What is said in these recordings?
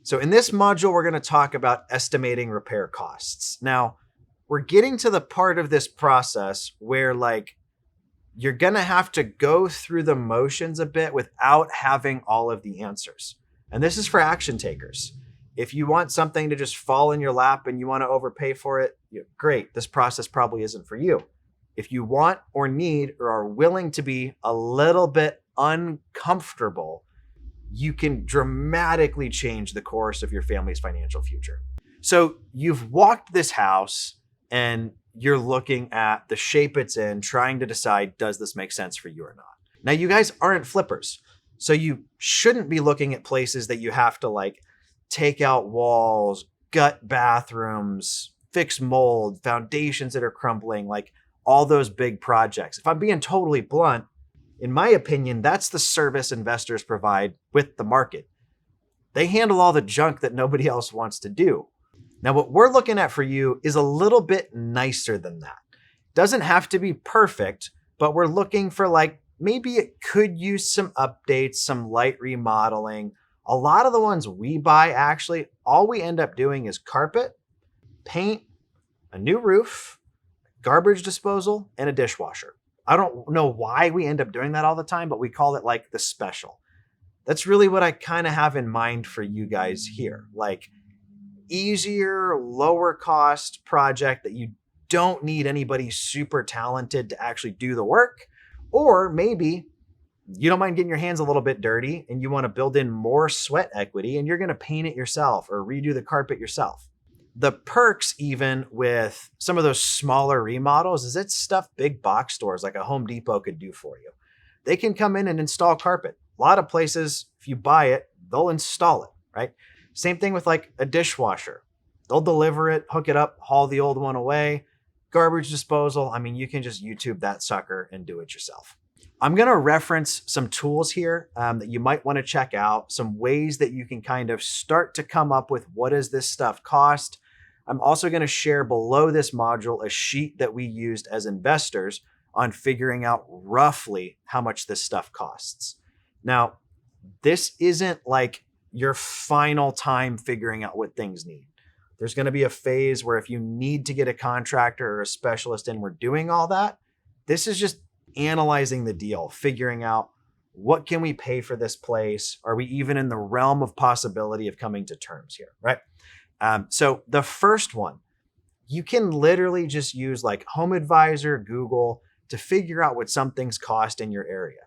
So in this module, we're going to talk about estimating repair costs. Now, we're getting to the part of this process where you're going to have to go through the motions a bit without having all of the answers. And this is for action takers. If you want something to just fall in your lap and you want to overpay for it, great. This process probably isn't for you. If you want or need or are willing to be a little bit uncomfortable, you can dramatically change the course of your family's financial future. So you've walked this house and you're looking at the shape it's in, trying to decide, does this make sense for you or not? Now, you guys aren't flippers, so you shouldn't be looking at places that you have to take out walls, gut bathrooms, fix mold, foundations that are crumbling, all those big projects. If I'm being totally blunt, in my opinion, that's the service investors provide with the market. They handle all the junk that nobody else wants to do. Now, what we're looking at for you is a little bit nicer than that. Doesn't have to be perfect, but we're looking for maybe it could use some updates, some light remodeling. A lot of the ones we buy, actually, all we end up doing is carpet, paint, a new roof, garbage disposal, and a dishwasher. I don't know why we end up doing that all the time, but we call it the special. That's really what I kind of have in mind for you guys here. Easier, lower cost project that you don't need anybody super talented to actually do the work. Or maybe you don't mind getting your hands a little bit dirty and you want to build in more sweat equity and you're going to paint it yourself or redo the carpet yourself. The perks even with some of those smaller remodels is it's stuff big box stores like a Home Depot could do for you. They can come in and install carpet. A lot of places, if you buy it, they'll install it, right? Same thing with a dishwasher. They'll deliver it, hook it up, haul the old one away. Garbage disposal, you can just YouTube that sucker and do it yourself. I'm going to reference some tools here that you might want to check out, some ways that you can kind of start to come up with what does this stuff cost. I'm also going to share below this module a sheet that we used as investors on figuring out roughly how much this stuff costs. Now, this isn't your final time figuring out what things need. There's going to be a phase where if you need to get a contractor or a specialist in, we're doing all that. This is just analyzing the deal, figuring out what can we pay for this place? Are we even in the realm of possibility of coming to terms here, right? So the first one, you can literally just use Home Advisor, Google to figure out what some things cost in your area.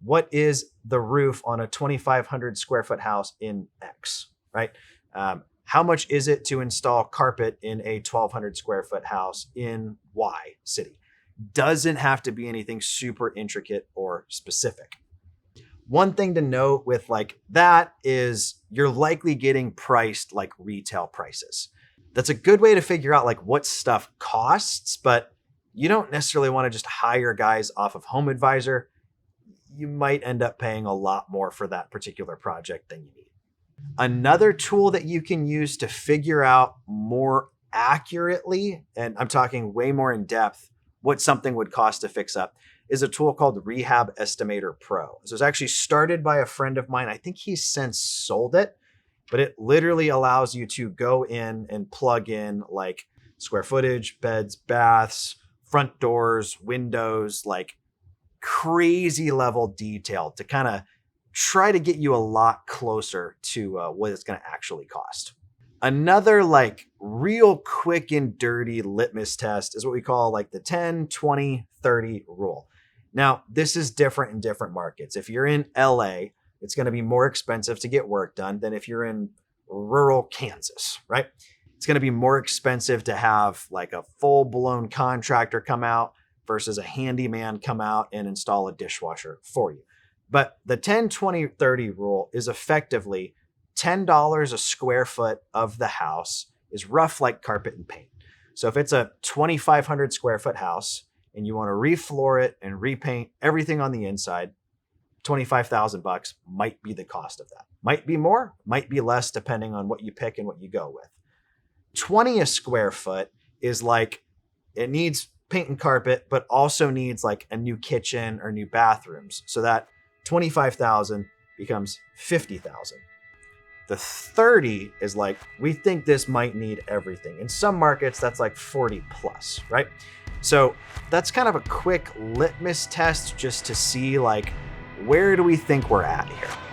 What is the roof on a 2,500 square foot house in X, right? How much is it to install carpet in a 1,200 square foot house in Y city? Doesn't have to be anything super intricate or specific. One thing to note with that is you're likely getting priced like retail prices. That's a good way to figure out what stuff costs, but you don't necessarily want to just hire guys off of Home Advisor. You might end up paying a lot more for that particular project than you need. Another tool that you can use to figure out more accurately, and I'm talking way more in depth, what something would cost to fix up, is a tool called Rehab Estimator Pro. So it's actually started by a friend of mine. I think he's since sold it, but it literally allows you to go in and plug in square footage, beds, baths, front doors, windows, crazy level detail to kind of try to get you a lot closer to what it's going to actually cost. Another real quick and dirty litmus test is what we call the 10, 20, 30 rule. Now, this is different in different markets. If you're in LA, it's going to be more expensive to get work done than if you're in rural Kansas, right? It's going to be more expensive to have a full-blown contractor come out versus a handyman come out and install a dishwasher for you. But the 10, 20, 30 rule is effectively $10 a square foot of the house is rough like carpet and paint. So if it's a 2,500 square foot house and you want to refloor it and repaint everything on the inside, $25,000 might be the cost of that. Might be more, might be less, depending on what you pick and what you go with. 20 a square foot is it needs paint and carpet, but also needs a new kitchen or new bathrooms. So that 25,000 becomes 50,000. The 30 is like, we think this might need everything. In some markets, that's like 40 plus, right? So that's kind of a quick litmus test just to see like, where do we think we're at here?